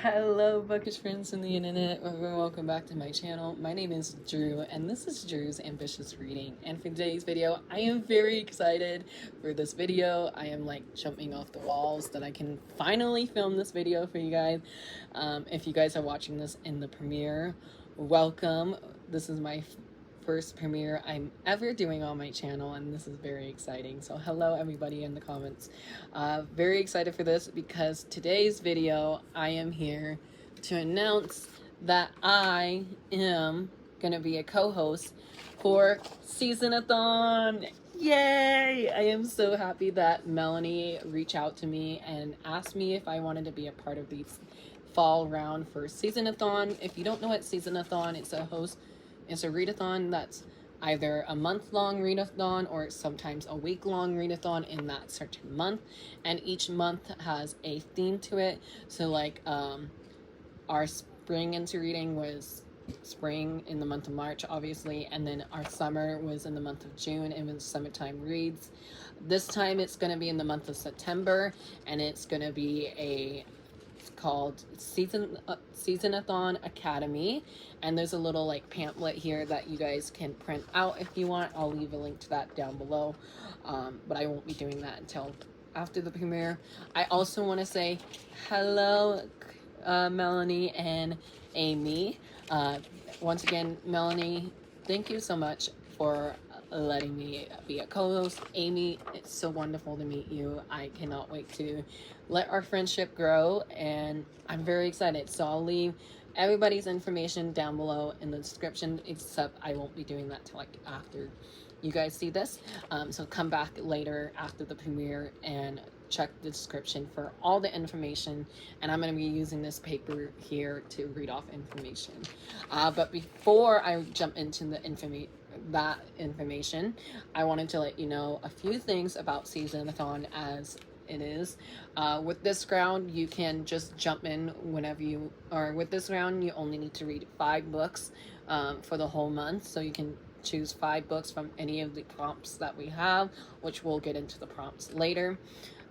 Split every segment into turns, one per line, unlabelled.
Hello, bookish friends from the internet. Welcome back to my channel. My name is Drew, and this is Drew's Ambitious Reading. And for today's video, I am very excited for this video. I am like jumping off the walls that I can finally film this video for you guys. If you guys are watching this in the premiere, welcome. This is my first premiere I'm ever doing on my channel, and this is very exciting. So hello everybody in the comments. Very excited for this because today's video I am here to announce that I am gonna be a co-host for SeasonAthon. Yay! I am so happy that Melanie reached out to me and asked me if I wanted to be a part of the fall round for SeasonAthon. If you don't know what SeasonAthon, it's a readathon that's either a month-long readathon or sometimes a week-long readathon in that certain month, and each month has a theme to it. So like our spring into reading was spring in the month of March, obviously, and then our summer was in the month of June, and it was summertime reads. This time it's going to be in the month of September, and it's going to be called SeasonAthon Academy, and there's a little like pamphlet here that you guys can print out if you want. I'll leave a link to that down below, but I won't be doing that until after the premiere. I also want to say hello, Melanie and Amy. Once again, Melanie, thank you so much for letting me be a co-host. Amy, it's so wonderful to meet you. I cannot wait to let our friendship grow, and I'm very excited. So I'll leave everybody's information down below in the description, except I won't be doing that till like after you guys see this. So come back later after the premiere and check the description for all the information, and I'm going to be using this paper here to read off information. But before I jump into the information, I wanted to let you know a few things about SeasonAthon as it is. With this round, you can just jump in whenever you are. With this round, you only need to read 5 books for the whole month, so you can choose 5 books from any of the prompts that we have, which we'll get into the prompts later.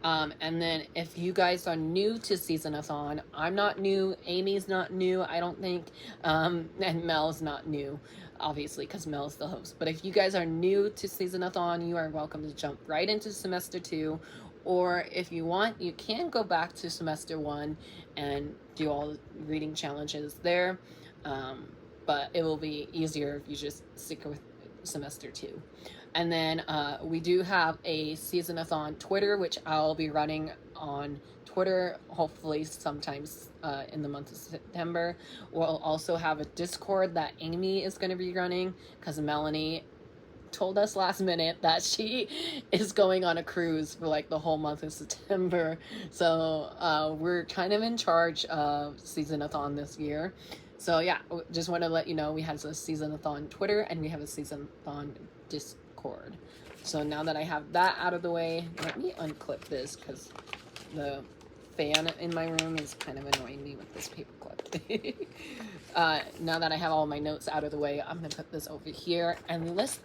And then if you guys are new to SeasonAthon, I'm not new, Amy's not new, I don't think, and Mel's not new, obviously, because Mel's the host. But if you guys are new to SeasonAthon, you are welcome to jump right into semester 2, or if you want, you can go back to semester 1 and do all the reading challenges there, but it will be easier if you just stick with semester 2. And then we do have a SeasonAthon Twitter, which I'll be running on Twitter, hopefully sometimes in the month of September. We'll also have a Discord that Amy is going to be running, because Melanie told us last minute that she is going on a cruise for like the whole month of September. So we're kind of in charge of SeasonAthon this year. So yeah, just want to let you know we have a SeasonAthon Twitter and we have a SeasonAthon Discord. So now that I have that out of the way, let me unclip this because the fan in my room is kind of annoying me with this paper clip. Now that I have all my notes out of the way, I'm going to put this over here, and let's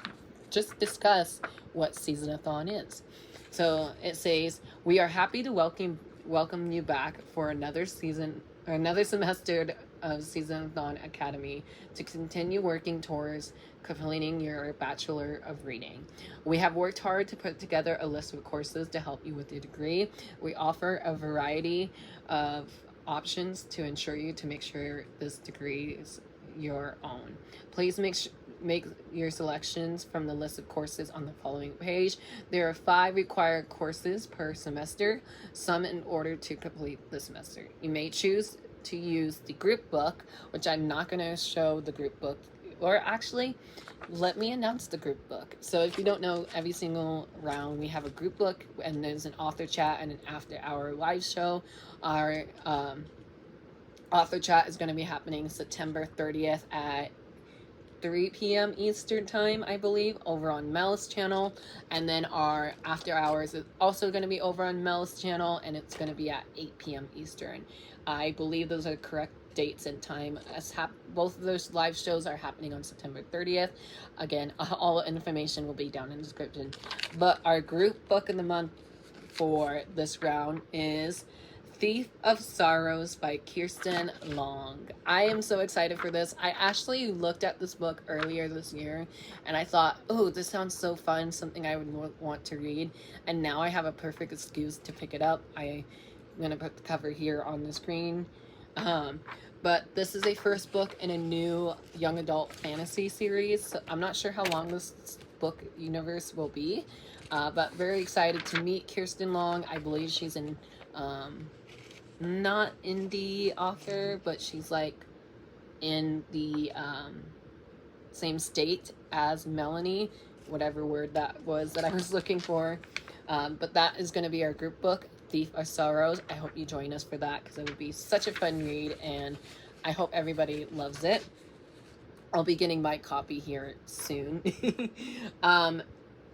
just discuss what SeasonAthon is. So it says, we are happy to welcome you back for another season, or another semester of SeasonAthon Academy to continue working towards completing your Bachelor of Reading. We have worked hard to put together a list of courses to help you with your degree. We offer a variety of options to ensure you to make sure this degree is your own. Please make your selections from the list of courses on the following page. There are 5 required courses per semester, some in order to complete the semester. You may choose to use the group book, which I'm not going to show the group book, or actually let me announce the group book. So if you don't know, every single round we have a group book, and there's an author chat and an after hour live show. Our author chat is going to be happening September 30th at 3 p.m. Eastern time, I believe, over on Mel's channel. And then our after hours is also going to be over on Mel's channel, and it's going to be at 8 p.m. Eastern. I believe those are correct dates and time. Both of those live shows are happening on September 30th. Again, all information will be down in the description. But our group book of the month for this round is Thief of Sorrows by Kristen Long. I am so excited for this. I actually looked at this book earlier this year and I thought, oh, this sounds so fun, something I would want to read. And now I have a perfect excuse to pick it up. I'm going to put the cover here on the screen. But this is a first book in a new young adult fantasy series. So I'm not sure how long this book universe will be, but very excited to meet Kristen Long. I believe she's in not indie author, but she's like in the same state as Melanie, whatever word that was that I was looking for. But that is going to be our group book, Thief of Sorrows. I hope you join us for that because it would be such a fun read and I hope everybody loves it. I'll be getting my copy here soon.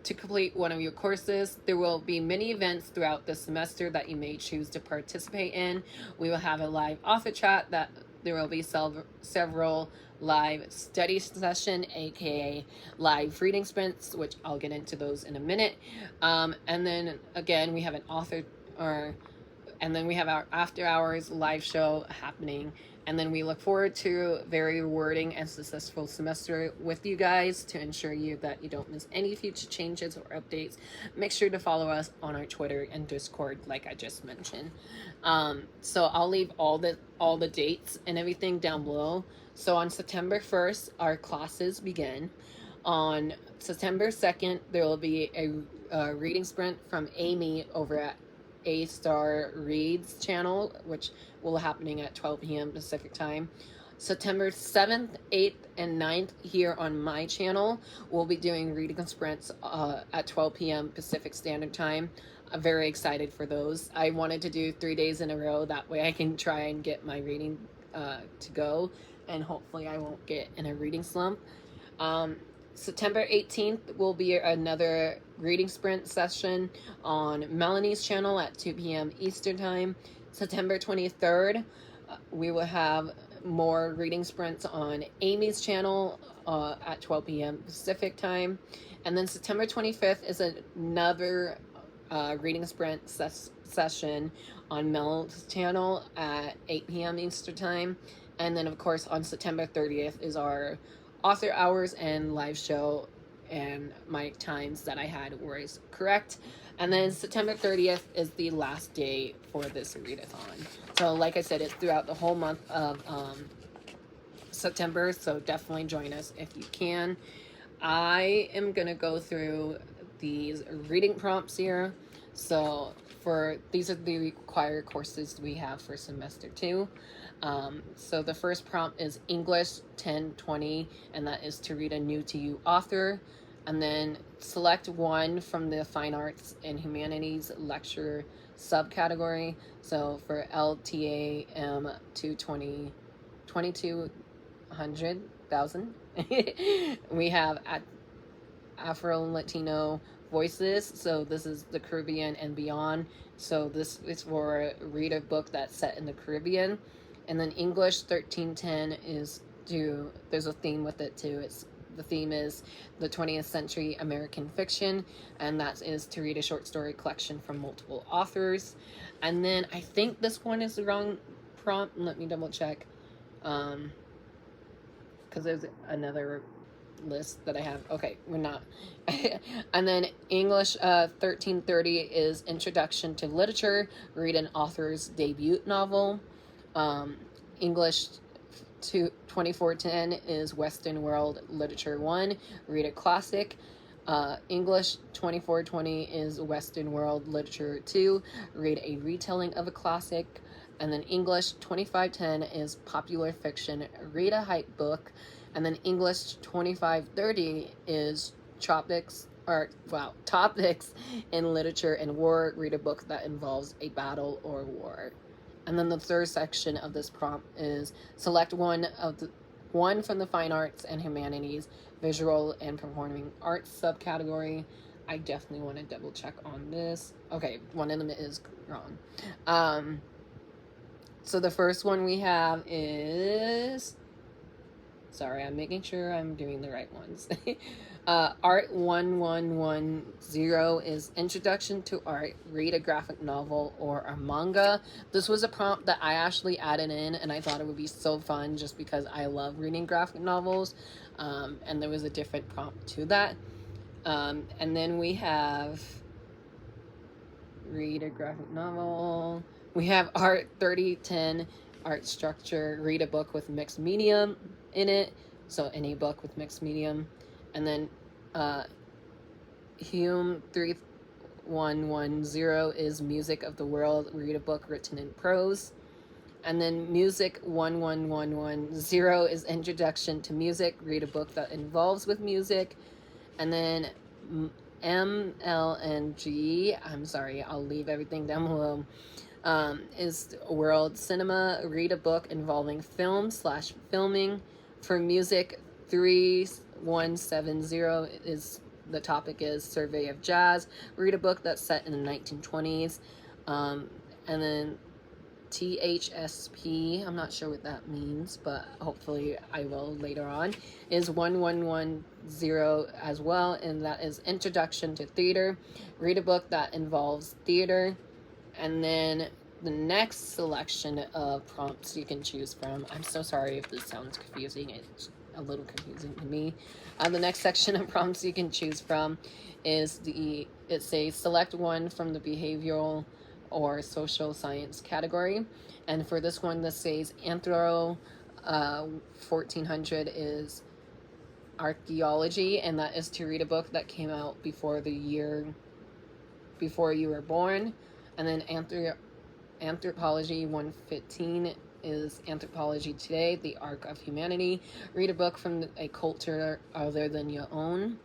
To complete one of your courses, there will be many events throughout the semester that you may choose to participate in. We will have a live author chat that there will be several live study session, aka live reading sprints, which I'll get into those in a minute. And then again, we have an author and then we have our after hours live show happening. And then we look forward to very rewarding and successful semester with you guys to ensure you that you don't miss any future changes or updates. Make sure to follow us on our Twitter and Discord, like I just mentioned. So I'll leave all the dates and everything down below. So on September 1st, our classes begin. On September 2nd, there will be a reading sprint from Amy over at A-Star Reads channel, which will be happening at 12 p.m. Pacific time. September 7th, 8th, and 9th here on my channel, we'll be doing reading sprints at 12 p.m. Pacific Standard Time. I'm very excited for those. I wanted to do 3 days in a row. That way I can try and get my reading to go, and hopefully I won't get in a reading slump. September 18th will be another reading sprint session on Melanie's channel at 2 p.m. Eastern Time. September 23rd, we will have more reading sprints on Amy's channel at 12 p.m. Pacific Time. And then September 25th is another reading sprint session on Mel's channel at 8 p.m. Eastern Time. And then, of course, on September 30th is our author hours and live show, and my times that I had were correct. And then September 30th is the last day for this readathon. So like I said, it's throughout the whole month of September, so definitely join us if you can. I am gonna go through these reading prompts here. So these are the required courses we have for semester 2. So the first prompt is English 1020, and that is to read a new to you author. And then select one from the Fine Arts and Humanities lecture subcategory. So for LTAM 2200,000, we have Afro-Latino voices. So this is the Caribbean and beyond. So this is for read a book that's set in the Caribbean. And then English 1310 is there's a theme with it too. The theme is the 20th century American fiction, and that is to read a short story collection from multiple authors. And then I think this one is the wrong prompt. Let me double check, because there's another list that I have. Okay, we're not. And then English 1330 is Introduction to Literature, read an author's debut novel. English 2410 is Western World Literature 1, read a classic. English 2420 is Western World Literature 2, read a retelling of a classic. And then English 2510 is Popular Fiction, read a hype book. And then English 2530 is Topics in Literature and War, read a book that involves a battle or war. And then the third section of this prompt is select one from the Fine Arts and Humanities, Visual and Performing Arts subcategory. I definitely want to double check on this. Okay, one of them is wrong. So the first one we have is Sorry, I'm making sure I'm doing the right ones. Art 1110 is Introduction to Art, Read a Graphic Novel or a Manga. This was a prompt that I actually added in, and I thought it would be so fun just because I love reading graphic novels, and there was a different prompt to that. And then we have Read a Graphic Novel. We have Art 3010, Art Structure, Read a Book with Mixed Medium in it, so any book with mixed medium. And then Hume 3110 is Music of the World, Read a Book written in prose. And then Music 11110 is Introduction to Music, Read a book that involves with music. And then MLNG, I'm sorry, I'll leave everything down below, is World Cinema, Read a book involving film/filming. For Music 3170 is the topic is Survey of Jazz, Read a book that's set in the 1920s. And then THSP, I'm not sure what that means, but hopefully I will later on, is 1110 as well, and that is Introduction to Theater, Read a book that involves theater. And then the next selection of prompts you can choose from, I'm so sorry if this sounds confusing, it's a little confusing to me. The next section of prompts you can choose from is it says select one from the behavioral or social science category. And for this one, this says Anthro 1400 is archaeology, and that is to read a book that came out before the year before you were born. And then anthropology 115 is Anthropology Today, the Arc of Humanity. Read a book from a culture other than your own.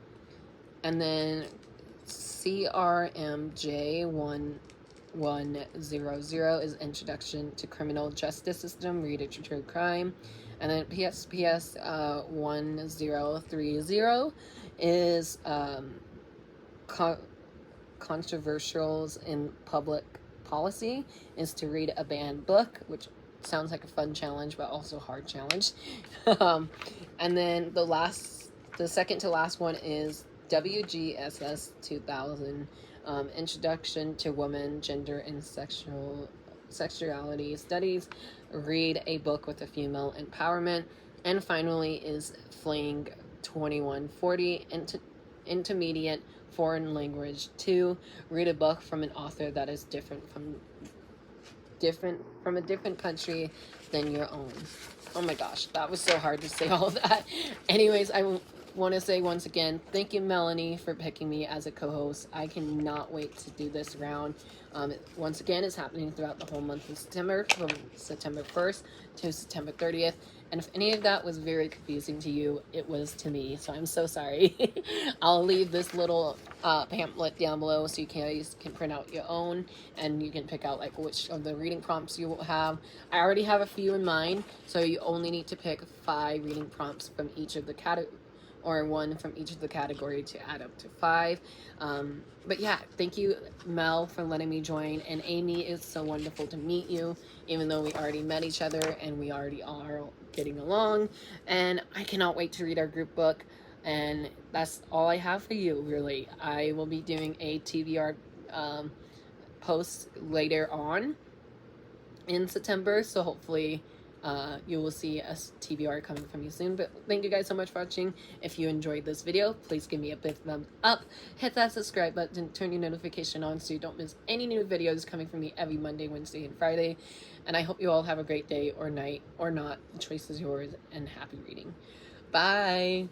And then CRMJ 1100 is Introduction to Criminal Justice System, Read a True Crime. And then PSPS 1030 is Controversials in Public Policy, is to read a banned book, which sounds like a fun challenge but also hard challenge. And then the second to last one is WGSS 2000, Introduction to Women, Gender, and Sexuality Studies, Read a Book with a Female Empowerment. And finally is Fling 2140, Intermediate Foreign Language 2, Read a book from an author that is different from a different country than your own. Oh my gosh, that was so hard to say all of that. Anyways, I want to say once again, thank you, Melanie, for picking me as a co-host. I cannot wait to do this round. Once again, it's happening throughout the whole month of September, from September 1st to September 30th. And if any of that was very confusing to you, it was to me, so I'm so sorry. I'll leave this little pamphlet down below so you guys can print out your own, and you can pick out like which of the reading prompts you will have. I already have a few in mind, so you only need to pick 5 reading prompts from each of the categories, or 1 from each of the category to add up to 5. But yeah, thank you, Mel, for letting me join. And Amy, it's so wonderful to meet you, even though we already met each other and we already are getting along. And I cannot wait to read our group book. And that's all I have for you, really. I will be doing a TBR post later on in September, so hopefully you will see a TBR coming from you soon. But thank you guys so much for watching. If you enjoyed this video, please give me a big thumbs up, hit that subscribe button, turn your notification on so you don't miss any new videos coming from me every Monday, Wednesday, and Friday. And I hope you all have a great day or night or not. The choice is yours, and happy reading. Bye.